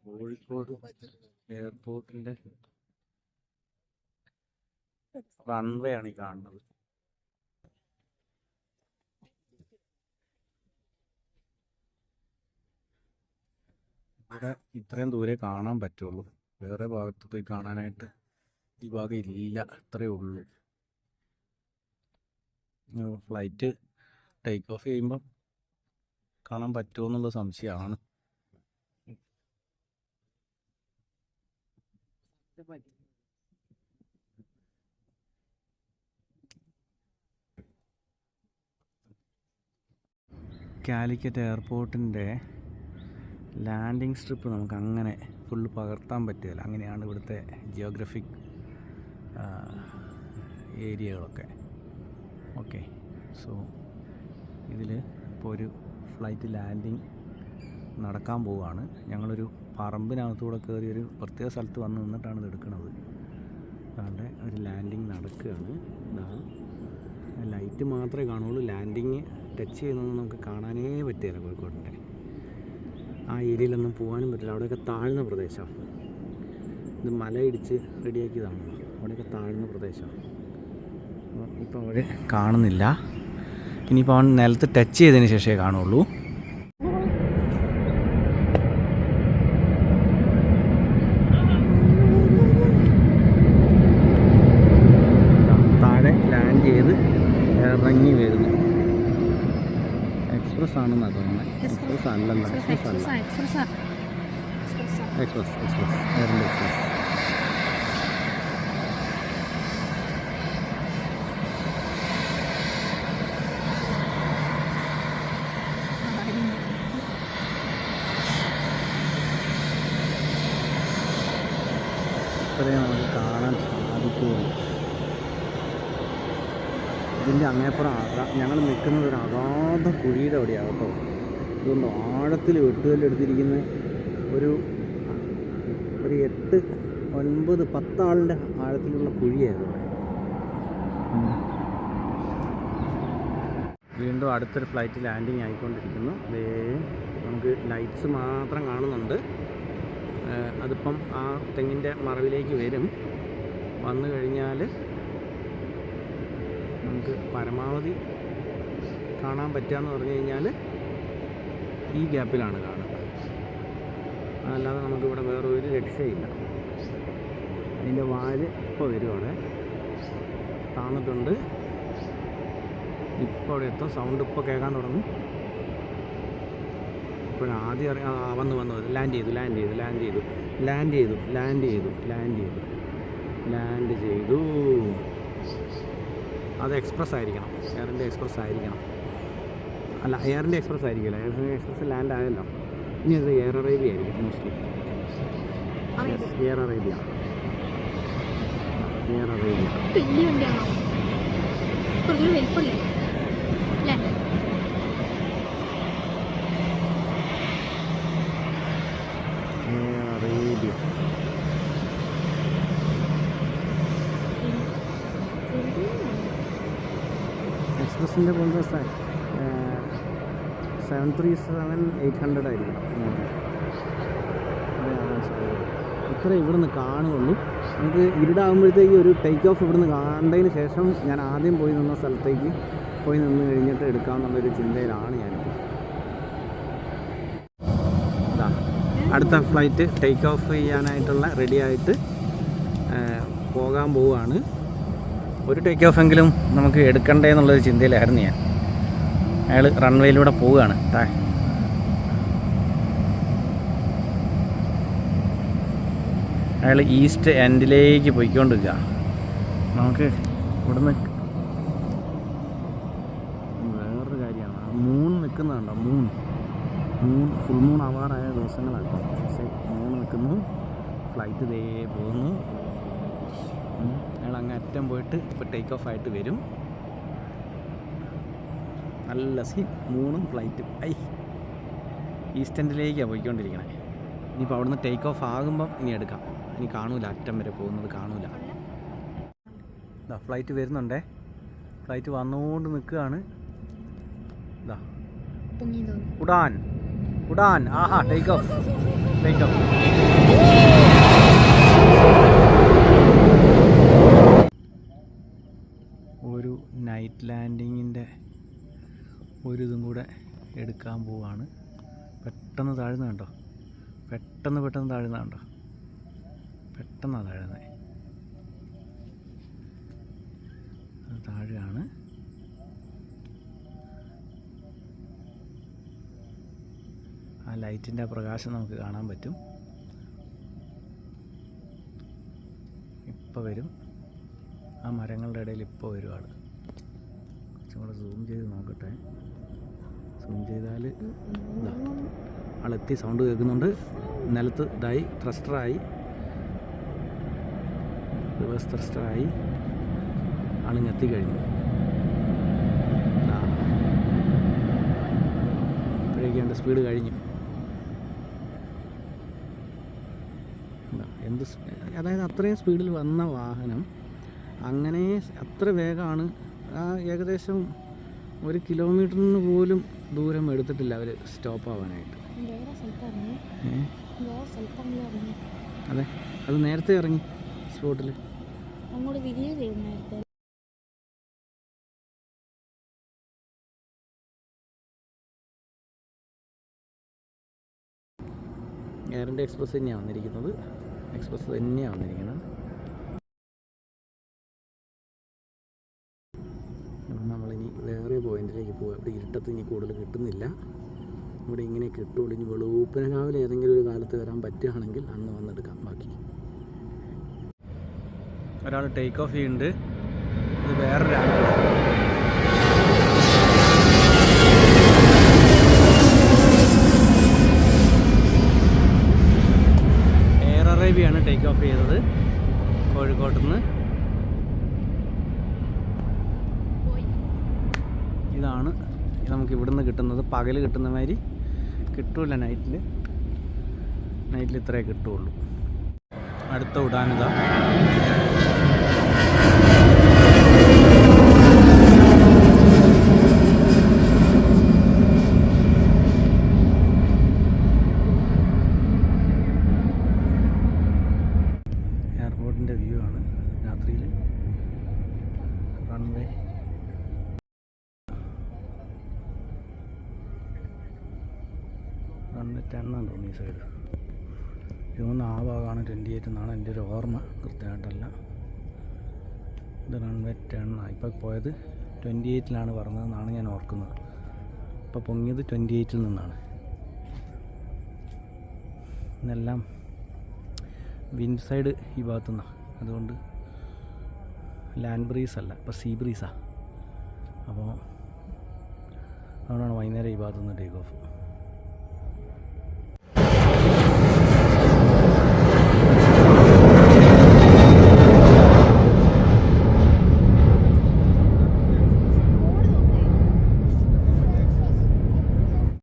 Kozhikode എയർപോർട്ടിന്റെ runway ആണ് ഈ കാണുന്നത്. ഇവിടെ ഇത്രയും ദൂരെ കാണാൻ പറ്റുള്ളൂ, വേറെ ഭാഗത്ത് പോയി കാണാനായിട്ട് ഈ ഭാഗം ഇല്ല, ഇത്രയേ ഉള്ളൂ. ഫ്ലൈറ്റ് ടേക്ക് ഓഫ് ചെയ്യുമ്പോൾ കാണാൻ പറ്റുമോ എന്നുള്ള സംശയമാണ്. കാലിക്കറ്റ് എയർപോർട്ടിൻ്റെ ലാൻഡിങ് സ്ട്രിപ്പ് നമുക്ക് അങ്ങനെ ഫുള്ള് പകർത്താൻ പറ്റില്ല. അങ്ങനെയാണ് ഇവിടുത്തെ ജിയോഗ്രഫിക് ഏരിയകളൊക്കെ. ഓക്കെ, സോ ഇതിൽ ഇപ്പോൾ ഒരു ഫ്ലൈറ്റ് ലാൻഡിങ് നടക്കാൻ പോവുകയാണ്. ഞങ്ങളൊരു പറമ്പിനകത്തൂടെ കയറി ഒരു പ്രത്യേക സ്ഥലത്ത് വന്ന് നിന്നിട്ടാണ് ഇത് എടുക്കുന്നത്. അതുകൊണ്ട് ഒരു ലാൻഡിങ് നടക്കുകയാണ്. ലൈറ്റ് മാത്രമേ കാണുള്ളൂ, ലാൻഡിങ് ടച്ച് ചെയ്യുന്നതൊന്നും നമുക്ക് കാണാനേ പറ്റില്ല. കോഴിക്കോടിൻ്റെ ആ ഏരിയയിലൊന്നും പോകാനും പറ്റില്ല. അവിടെയൊക്കെ താഴ്ന്ന പ്രദേശമാണ്. ഇത് മലയിടിച്ച് റെഡിയാക്കിയതാണ്. അവിടെയൊക്കെ താഴ്ന്ന പ്രദേശമാണ്. ഇപ്പോൾ അവിടെ കാണുന്നില്ല. ഇനിയിപ്പോൾ അവൻ നിലത്ത് ടച്ച് ചെയ്തതിന് ശേഷമേ കാണുള്ളൂ. താഴെ ലാൻഡ് ചെയ്ത് ഇറങ്ങി വരുന്നു. എക്സ്പ്രസ് ആണെന്നാണ് തോന്നുന്നത്. എക്സ്പ്രസ് അല്ലല്ല, എക്സ്പ്രസ് അല്ല, എക്സ്പ്രസ് എയർ ഇന്ത്യ എക്സ്പ്രസ്. ഇത്രയും നമുക്ക് കാണാൻ സാധിക്കുകയുള്ളൂ. ഇതിൻ്റെ അങ്ങേപ്പുറം ഞങ്ങൾ നിൽക്കുന്നത് ഒരു അഗാധ കുഴിയുടെ അവിടെയാണ് കേട്ടോ. അതുകൊണ്ട് ആഴത്തിൽ വെട്ടുകല്ലെടുത്തിരിക്കുന്ന ഒരു 8, 9, 10 ആളിൻ്റെ ആഴത്തിലുള്ള കുഴിയായിരുന്നു. വീണ്ടും അടുത്തൊരു ഫ്ലൈറ്റ് ലാൻഡിങ് ആയിക്കൊണ്ടിരിക്കുന്നു. നമുക്ക് ലൈറ്റ്സ് മാത്രം കാണുന്നുണ്ട്. അതിപ്പം ആ തെങ്ങിൻ്റെ മറവിലേക്ക് വരും. വന്നു കഴിഞ്ഞാൽ നമുക്ക് പരമാവധി കാണാൻ പറ്റുകയെന്ന് പറഞ്ഞു കഴിഞ്ഞാൽ ഈ ഗ്യാപ്പിലാണ് കാണുക. അതല്ലാതെ നമുക്കിവിടെ വേറെ ഒരു രക്ഷയില്ല. അതിൻ്റെ വാല് ഇപ്പോൾ വരും. അവിടെ താന്നിട്ടുണ്ട്. ഇപ്പോൾ അവിടെ എത്തും. സൗണ്ട് ഇപ്പോൾ കേൾക്കാൻ തുടങ്ങും. ഇപ്പോഴാദ്യം വന്നു ലാൻഡ് ചെയ്തു. അത് എക്സ്പ്രസ് ആയിരിക്കണം, എയർ ഇന്ത്യ എക്സ്പ്രസ് ആയിരിക്കണം. അല്ല, എയർ ഇന്ത്യ എക്സ്പ്രസ് ആയിരിക്കില്ല. എയർ ഇന്ത്യ എക്സ്പ്രസ് ലാൻഡ് ആയല്ലോ. ഇനി അത് എയർ അറേബ്യ ആയിരിക്കും മോസ്റ്റ്ലി. എയർ അറേബ്യ എക്സ്പ്രസിൻ്റെ പോലത്തെ 737-800 ആയിരിക്കണം. ഇത്ര ഇവിടുന്ന് കാണുകയുള്ളൂ. നമുക്ക് ഇരുടാകുമ്പോഴത്തേക്ക് ഒരു ടേക്ക് ഓഫ് ഇവിടുന്ന് കാണേണ്ടതിന് ശേഷം ഞാൻ ആദ്യം പോയി നിന്ന സ്ഥലത്തേക്ക് പോയി നിന്ന് കഴിഞ്ഞിട്ട് എടുക്കാമെന്നുള്ളൊരു ചിന്തയിലാണ് ഞാനിപ്പോൾ. അടുത്ത ഫ്ലൈറ്റ് ടേക്ക് ഓഫ് ചെയ്യാനായിട്ടുള്ള റെഡിയായിട്ട് പോകാൻ പോവുകയാണ്. ഒരു ടേക്ക് ഓഫ് എങ്കിലും നമുക്ക് എടുക്കണ്ടേ എന്നുള്ളൊരു ചിന്തയിലായിരുന്നു ഞാൻ. അയാൾ റൺവേയിലൂടെ പോവുകയാണ്. അയാൾ ഈസ്റ്റ് എൻഡിലേക്ക് പോയിക്കൊണ്ടിരിക്കുക. നമുക്ക് ഇവിടുന്ന് വേറൊരു കാര്യമാണ്, മൂൺ നിൽക്കുന്നുണ്ടോ? മൂൺ ഫുൾ മൂൺ ആവാറായ ദിവസങ്ങളാണ്. പക്ഷേ മൂൺ നിൽക്കുന്നു. ഫ്ലൈറ്റ് ഇതേ പോകുന്നു. അയാൾ അങ്ങ് അറ്റം പോയിട്ട് ഇപ്പോൾ ടേക്ക് ഓഫ് ആയിട്ട് വരും. നല്ല സീൻ. മൂണും ഫ്ലൈറ്റും ഈസ്റ്റ് എൻഡിലേക്കാണ് പോയിക്കൊണ്ടിരിക്കണേ. ഇനിയിപ്പോൾ അവിടുന്ന് ടേക്ക് ഓഫ് ആകുമ്പം ഇനി എടുക്കാം. ഇനി കാണൂല, അറ്റം വരെ പോകുന്നത് കാണൂല. ഫ്ലൈറ്റ് വരുന്നുണ്ടേ. ഫ്ലൈറ്റ് വന്നുകൊണ്ട് നിൽക്കുകയാണ്. ഉഡാൻ. ആഹാ, ടേക്ക് ഓഫ്. Take off. ഒരു നൈറ്റ് ലാൻഡിങ്ങിൻ്റെ ഒരു ഇതും കൂടെ എടുക്കാൻ പോവാണ്. പെട്ടെന്ന് താഴ്ന്ന കണ്ടോ, പെട്ടെന്ന് താഴ്ന്ന കണ്ടോ, പെട്ടെന്നാണ് താഴുന്നത്. അത് താഴെയാണ്. ആ ലൈറ്റിൻ്റെ പ്രകാശം നമുക്ക് കാണാൻ പറ്റും. ഇപ്പോൾ വരും, ആ മരങ്ങളുടെ ഇടയിൽ ഇപ്പോൾ വരും ആൾ. കുറച്ചും കൂടെ സൂം ചെയ്ത് നോക്കട്ടെ. സൂം ചെയ്താൽ ഇതാ ആളെത്തി, സൗണ്ട് കേൾക്കുന്നുണ്ട്. നിലത്ത് ഇതായി, ത്രസ്റ്ററായി, റിവേഴ്സ് ത്രസ്റ്ററായി, ആളിങ്ങ് എത്തിക്കഴിഞ്ഞു. ഇപ്പോഴേക്കും എൻ്റെ സ്പീഡ് കഴിഞ്ഞു. എന്ത് അതായത് അത്രയും സ്പീഡിൽ വന്ന വാഹനം അങ്ങനെ അത്ര വേഗമാണ്. ആ ഏകദേശം 1 കിലോമീറ്ററിന് പോലും ദൂരം എടുത്തിട്ടില്ല അവർ സ്റ്റോപ്പ് ആവാനായിട്ട്. അതെ, അത് നേരത്തെ ഇറങ്ങി സ്പോട്ടിൽ. എയർ ഇന്ത്യ എക്സ്പ്രസ് തന്നെയാണ് വന്നിരിക്കുന്നത്. എക്സ്പ്രസ് തന്നെയാണ് വന്നിരിക്കുന്നത്. നമ്മളിനി വേറെ പോയിന്റിലേക്ക് പോകാം. ഇവിടെ ഇരുട്ടത്ത് ഇനി കൂടുതൽ കിട്ടുന്നില്ല. ഇവിടെ ഇങ്ങനെ കിട്ടുള്ളൂ. ഇനി വെളുപ്പിന് രാവിലെ ഏതെങ്കിലും ഒരു കാലത്ത് വരാൻ പറ്റുകയാണെങ്കിൽ അന്ന് വന്നെടുക്കാം. ബാക്കി ഒരാൾ ടേക്ക് ഓഫ് ചെയ്യുന്നുണ്ട്. ഇത് വേറൊരു ആംഗിളാണ്. എയർ അറേബ്യയാണ് ടേക്ക് ഓഫ് ചെയ്തത് കോഴിക്കോട്ടുനിന്ന്. ഇതാണ് നമുക്ക് ഇവിടുന്ന് കിട്ടുന്നത്. പകൽ കിട്ടുന്ന മാതിരി കിട്ടൂല നൈറ്റിൽ. നൈറ്റിൽ ഇത്രേ കിട്ടുള്ളൂ. അടുത്ത ഉഡാനിത. എയർപോർട്ടിൻ്റെ വ്യൂ ആണ് രാത്രിയിൽ. റൺവേ റൺവേ 10 തോന്നി ഈ സൈഡ്. ഇതൊന്ന് ആ ഭാഗമാണ് 28 എന്നാണ് എൻ്റെ ഒരു ഓർമ്മ, കൃത്യമായിട്ടല്ല. ഇത് റൺവേ 10. ഇപ്പോൾ പോയത് 28 പറഞ്ഞതെന്നാണ് ഞാൻ ഓർക്കുന്നത്. ഇപ്പോൾ പൊങ്ങിയത് 28 നിന്നാണ്. ഇന്നെല്ലാം വിൻഡ് സൈഡ് ഈ ഭാഗത്തു നിന്നാണ്. അതുകൊണ്ട് ലാൻഡ് ബ്രീസ് അല്ല, ഇപ്പോൾ സീ ബ്രീസാണ്. അപ്പോൾ അതുകൊണ്ടാണ് വൈകുന്നേരം ഈ ഭാഗത്തുനിന്ന് ടേക്ക് ഓഫ്.